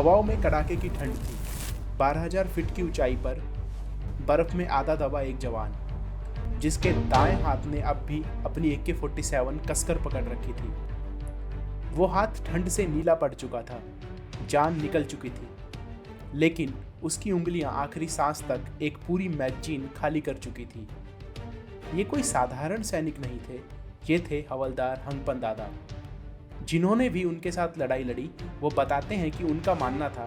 हवाओं में कड़ाके की ठंड थी। 12,000 फीट की ऊंचाई पर बर्फ में आधा दबा एक जवान, जिसके दाएं हाथ ने अब भी अपनी AK-47 कसकर पकड़ रखी थी। वो हाथ ठंड से नीला पड़ चुका था, जान निकल चुकी थी, लेकिन उसकी उंगलियां आखिरी सांस तक एक पूरी मैगजीन खाली कर चुकी थी। ये कोई साधारण सैनिक नहीं थे, ये थे हवलदार हंगपन दादा, जिन्होंने भी उनके साथ लड़ाई लड़ी। वो बताते हैं कि उनका मानना था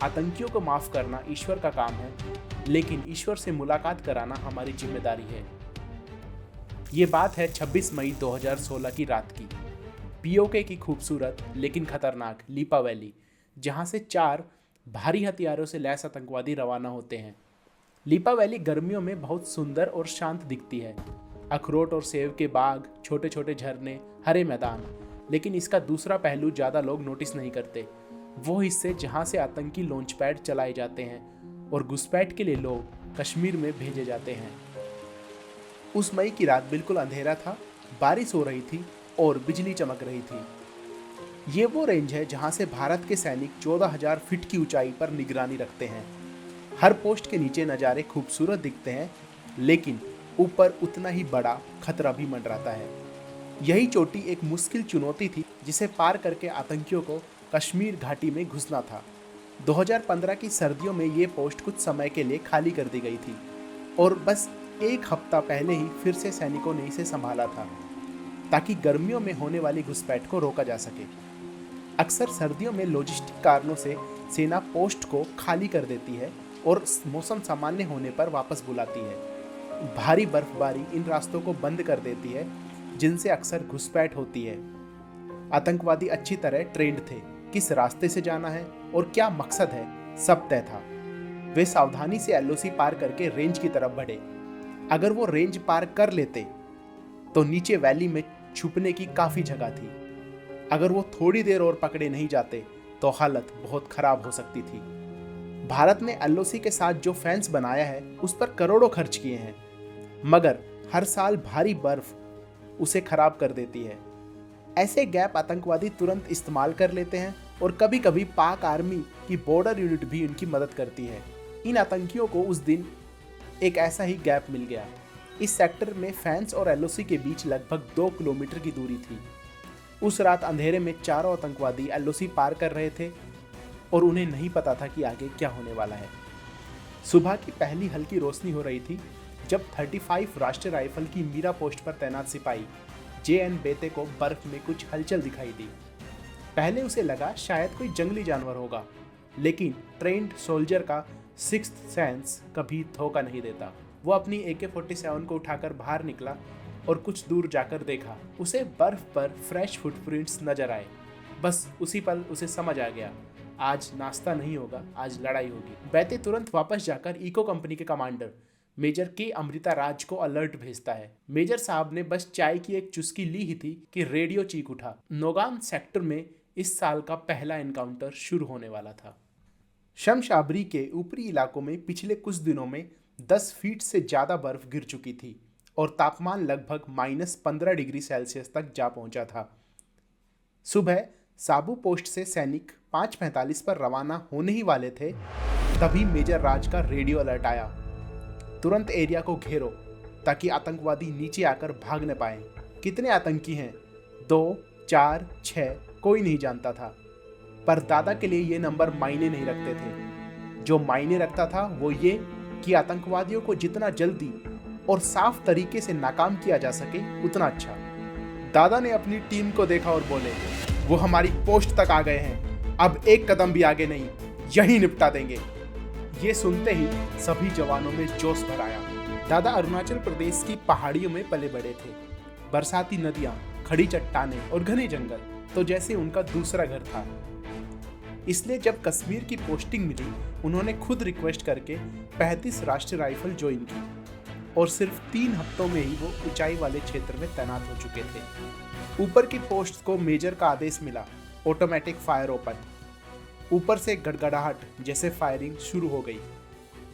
आतंकियों को माफ करना ईश्वर का काम है, लेकिन ईश्वर से मुलाकात कराना हमारी जिम्मेदारी है। ये बात है 26 मई 2016 की रात की। POK की खूबसूरत लेकिन खतरनाक लीपा वैली, जहां से 4 भारी हथियारों से लैस आतंकवादी रवाना होते हैं। लीपा वैली गर्मियों में बहुत सुंदर और शांत दिखती है, अखरोट और सेब के बाग, छोटे छोटे झरने, हरे मैदान। लेकिन इसका दूसरा पहलू ज़्यादा लोग नोटिस नहीं करते, वो हिस्से जहाँ से आतंकी लॉन्च पैड चलाए जाते हैं और घुसपैठ के लिए लोग कश्मीर में भेजे जाते हैं। उस मई की रात बिल्कुल अंधेरा था, बारिश हो रही थी और बिजली चमक रही थी। ये वो रेंज है जहाँ से भारत के सैनिक 14,000 फीट की ऊंचाई पर निगरानी रखते हैं। हर पोस्ट के नीचे नज़ारे खूबसूरत दिखते हैं, लेकिन ऊपर उतना ही बड़ा खतरा भी मंडराता है। यही चोटी एक मुश्किल चुनौती थी, जिसे पार करके आतंकियों को कश्मीर घाटी में घुसना था। 2015 की सर्दियों में ये पोस्ट कुछ समय के लिए खाली कर दी गई थी और बस एक हफ्ता पहले ही फिर से सैनिकों ने इसे संभाला था, ताकि गर्मियों में होने वाली घुसपैठ को रोका जा सके। अक्सर सर्दियों में लॉजिस्टिक कारणों से सेना पोस्ट को खाली कर देती है और मौसम सामान्य होने पर वापस बुलाती है। भारी बर्फबारी इन रास्तों को बंद कर देती है, जिनसे अक्सर घुसपैठ होती है। आतंकवादी अच्छी तरह ट्रेंड थे, किस रास्ते से जाना है और क्या मकसद है, सब तय था। वे सावधानी से LOC पार करके रेंज की तरफ बढ़े। अगर वो रेंज पार कर लेते तो नीचे वैली में छुपने की काफ़ी जगह थी। अगर वो थोड़ी देर और पकड़े नहीं जाते तो हालत बहुत खराब हो सकती थी। भारत ने LOC के साथ जो फेंस बनाया है उस पर करोड़ों खर्च किए हैं, मगर हर साल भारी बर्फ उसे खराब कर देती है। ऐसे गैप आतंकवादी तुरंत इस्तेमाल कर लेते हैं और कभी कभी पाक आर्मी की बॉर्डर यूनिट भी उनकी मदद करती है। इन आतंकियों को उस दिन एक ऐसा ही गैप मिल गया। इस सेक्टर में फेंस और LOC के बीच लगभग 2 किलोमीटर की दूरी थी। उस रात अंधेरे में चारों आतंकवादी LOC पार कर रहे थे और उन्हें नहीं पता था कि आगे क्या होने वाला है। सुबह की पहली हल्की रोशनी हो रही थी जब 35 राष्ट्रीय राइफल की मीरा पोस्ट पर तैनात सिपाही JN बेते को बर्फ में कुछ हलचल दिखाई दी। पहले उसे लगा शायद कोई जंगली जानवर होगा, लेकिन ट्रेंड सोल्जर का सिक्स्थ सेंस कभी धोखा नहीं देता। वो अपनी AK-47 को उठाकर बाहर निकला और कुछ दूर जाकर देखा। उसे बर्फ पर फ्रेश फुटप्रिंट्स नजर आए। बस उसी पल उसे समझ आ गया, आज नाश्ता नहीं होगा, आज लड़ाई होगी। बेते तुरंत वापस जाकर इको कंपनी के कमांडर मेजर K अमृता राज को अलर्ट भेजता है। मेजर साहब ने बस चाय की एक चुस्की ली ही थी कि रेडियो चीख उठा। नौगाम सेक्टर में इस साल का पहला एनकाउंटर शुरू होने वाला था। शमशाबरी के ऊपरी इलाकों में पिछले कुछ दिनों में 10 फीट से ज़्यादा बर्फ गिर चुकी थी और तापमान लगभग -15 डिग्री सेल्सियस तक जा पहुंचा था। सुबह साबू पोस्ट से सैनिक 5:45 पर रवाना होने ही वाले थे, तभी मेजर राज का रेडियो अलर्ट आया, तुरंत एरिया को घेरो ताकि आतंकवादी नीचे आकर भाग न पाए। कितने आतंकी हैं? 2, 4, 6, कोई नहीं जानता था, पर दादा के लिए ये नंबर मायने नहीं रखते थे। जो मायने रखता था वो ये कि आतंकवादियों को जितना जल्दी और साफ तरीके से नाकाम किया जा सके उतना अच्छा। दादा ने अपनी टीम को देखा और बोले, वो हमारी पोस्ट तक आ गए हैं, अब एक कदम भी आगे नहीं, यही निपटा देंगे। ये सुनते ही सभी जवानों में जोश भर आया। दादा अरुणाचल प्रदेश की पहाड़ियों में पले बड़े थे। बरसाती नदियां, खड़ी चट्टानें और घने जंगल तो जैसे उनका दूसरा घर था। इसलिए जब कश्मीर की पोस्टिंग मिली, उन्होंने खुद रिक्वेस्ट करके 35 राष्ट्रीय राइफल ज्वाइन की और सिर्फ 3 हफ्तों में ही वो ऊंचाई वाले क्षेत्र में तैनात हो चुके थे। ऊपर की पोस्ट को मेजर का आदेश मिला, ऑटोमेटिक फायर ओपन। ऊपर से गड़गड़ाहट जैसे फायरिंग शुरू हो गई।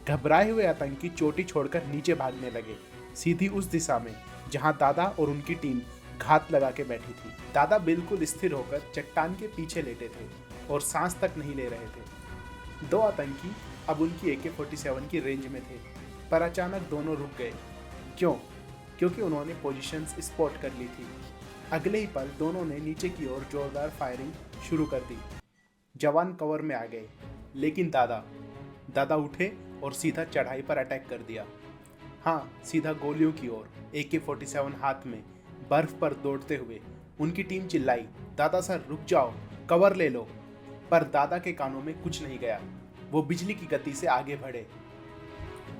घबराए हुए आतंकी चोटी छोड़कर नीचे भागने लगे, सीधी उस दिशा में जहां दादा और उनकी टीम घात लगा के बैठी थी। दादा बिल्कुल स्थिर होकर चट्टान के पीछे लेटे थे और सांस तक नहीं ले रहे थे। दो आतंकी अब उनकी AK-47 की रेंज में थे, पर अचानक दोनों रुक गए। क्यों? क्योंकि उन्होंने पोजीशंस स्पॉट कर ली थी। अगले ही पल दोनों ने नीचे की ओर जोरदार फायरिंग शुरू कर दी। जवान कवर में आ गए, लेकिन दादा उठे और सीधा चढ़ाई पर अटैक कर दिया। हाँ, सीधा गोलियों की ओर, AK-47 हाथ में, बर्फ पर दौड़ते हुए। उनकी टीम चिल्लाई, दादा सर रुक जाओ, कवर ले लो। पर दादा के कानों में कुछ नहीं गया। वो बिजली की गति से आगे बढ़े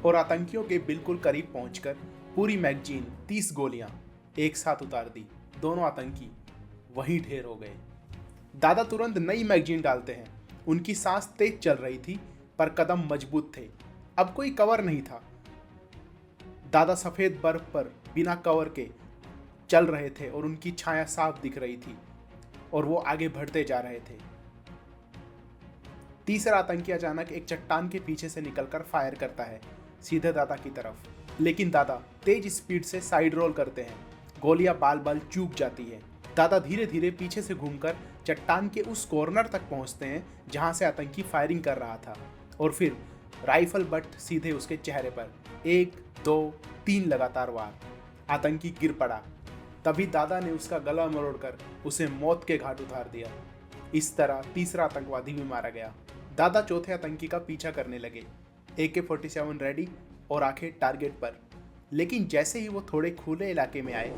और आतंकियों के बिल्कुल करीब पहुंचकर पूरी मैगजीन 30 गोलियां एक साथ उतार दी। दोनों आतंकी वहीं ढेर हो गए। दादा तुरंत नई मैगजीन डालते हैं। उनकी सांस तेज चल रही थी, पर कदम मजबूत थे। अब कोई कवर नहीं था। दादा सफेद बर्फ पर बिना कवर के चल रहे थे और उनकी छाया साफ दिख रही थी और वो आगे बढ़ते जा रहे थे। तीसरा आतंकी अचानक एक चट्टान के पीछे से निकलकर फायर करता है, सीधे दादा की तरफ। लेकिन दादा तेज स्पीड से साइड रोल करते हैं। गोलियां बाल बाल चूक जाती है। दादा धीरे धीरे पीछे से घूमकर चट्टान के उस कॉर्नर तक पहुंचते हैं जहां से आतंकी फायरिंग कर रहा था, और फिर राइफल बट सीधे उसके चेहरे पर 1, 2, 3 लगातार वार। आतंकी गिर पड़ा। तभी दादा ने उसका गला मरोड़कर उसे मौत के घाट उतार दिया। इस तरह तीसरा आतंकवादी भी मारा गया। दादा चौथे आतंकी का पीछा करने लगे, AK-47 रेडी और आंखें टारगेट पर। लेकिन जैसे ही वो थोड़े खुले इलाके में आए,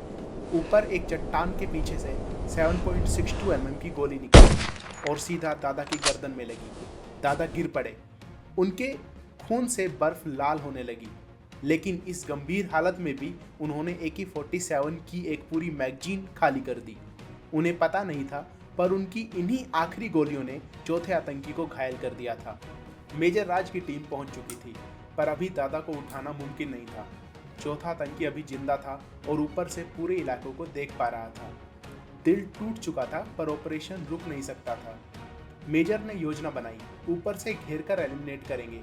ऊपर एक चट्टान के पीछे से 7.62 mm की गोली निकली और सीधा दादा की गर्दन में लगी। दादा गिर पड़े। उनके खून से बर्फ लाल होने लगी, लेकिन इस गंभीर हालत में भी उन्होंने AK-47 की एक पूरी मैगजीन खाली कर दी। उन्हें पता नहीं था, पर उनकी इन्हीं आखिरी गोलियों ने चौथे आतंकी को घायल कर दिया था। मेजर राज की टीम पहुंच चुकी थी, पर अभी दादा को उठाना मुमकिन नहीं था। चौथा आतंकी अभी जिंदा था और ऊपर से पूरे इलाकों को देख पा रहा था। दिल टूट चुका था, पर ऑपरेशन रुक नहीं सकता था। मेजर ने योजना बनाई, ऊपर से घेर कर एलिमिनेट करेंगे।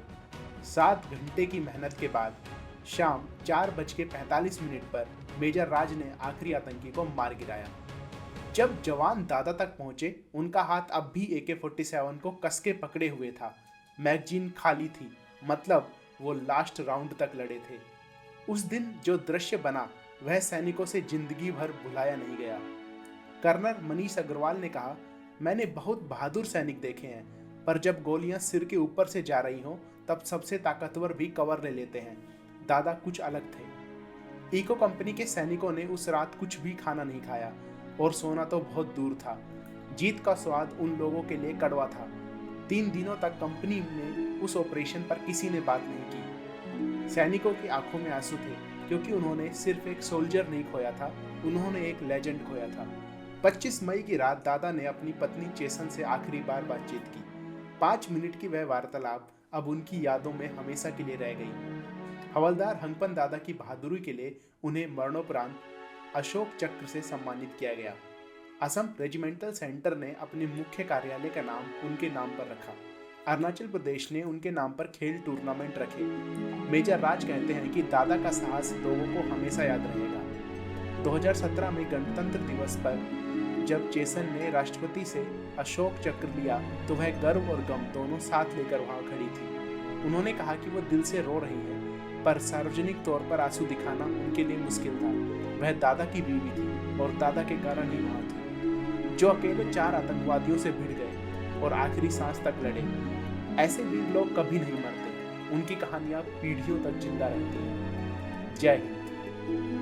7 घंटे की मेहनत के बाद शाम 4:45 पर मेजर राज ने आखिरी आतंकी को मार गिराया। जब जवान दादा तक पहुंचे, उनका हाथ अब भी AK-47 को कसके पकड़े हुए था। मैगजीन खाली थी, मतलब वो लास्ट राउंड तक लड़े थे। उस दिन जो दृश्य बना, वह सैनिकों से जिंदगी भर भुलाया नहीं गया। कर्नल मनीष अग्रवाल ने कहा, मैंने बहुत बहादुर सैनिक देखे हैं, पर जब गोलियां सिर के ऊपर से जा रही हों, तब सबसे ताकतवर भी कवर ले लेते हैं। दादा कुछ अलग थे। इको कंपनी के सैनिकों ने उस रात कुछ भी खाना नहीं खाया, और सोना तो बहुत दूर था। जीत का स्वाद उन लोगों के लिए कड़वा था। 3 दिनों तक कंपनी में उस ऑपरेशन पर किसी ने बात नहीं की। सैनिकों की आंखों में आंसू थे, क्योंकि उन्होंने सिर्फ एक सोल्जर नहीं खोया था, उन्होंने एक लेजेंड खोया था। 25 मई की रात दादा ने अपनी पत्नी चेसन से आखिरी बार बातचीत की। 5 मिनट की वह वार्तालाप अब उनकी यादों में हमेशा के लिए रह गई। हवलदार हंगपन दादा की बहादुरी के लिए उन्हें मरणोपरांत अशोक चक्र से सम्मानित किया गया। असम रेजिमेंटल सेंटर ने अपने मुख्य कार्यालय का नाम उनके नाम पर रखा। अरुणाचल प्रदेश ने उनके नाम पर खेल टूर्नामेंट रखे। मेजर राज कहते हैं कि दादा का साहस लोगों को हमेशा याद रहेगा। 2017 में गणतंत्र दिवस पर जब चेसन ने राष्ट्रपति से अशोक चक्र लिया, तो वह गर्व और गम दोनों साथ लेकर वहां खड़ी थी। उन्होंने कहा कि वो दिल से रो रही है, पर सार्वजनिक तौर पर आंसू दिखाना उनके लिए मुश्किल था। वह दादा की बीवी थी और दादा के कारण ही वहां थी, जो अकेले 4 आतंकवादियों से भिड़ गए और आखिरी सांस तक लड़े। ऐसे वीर लोग कभी नहीं मरते, उनकी कहानियां पीढ़ियों तक जिंदा रहती हैं। जय हिंद।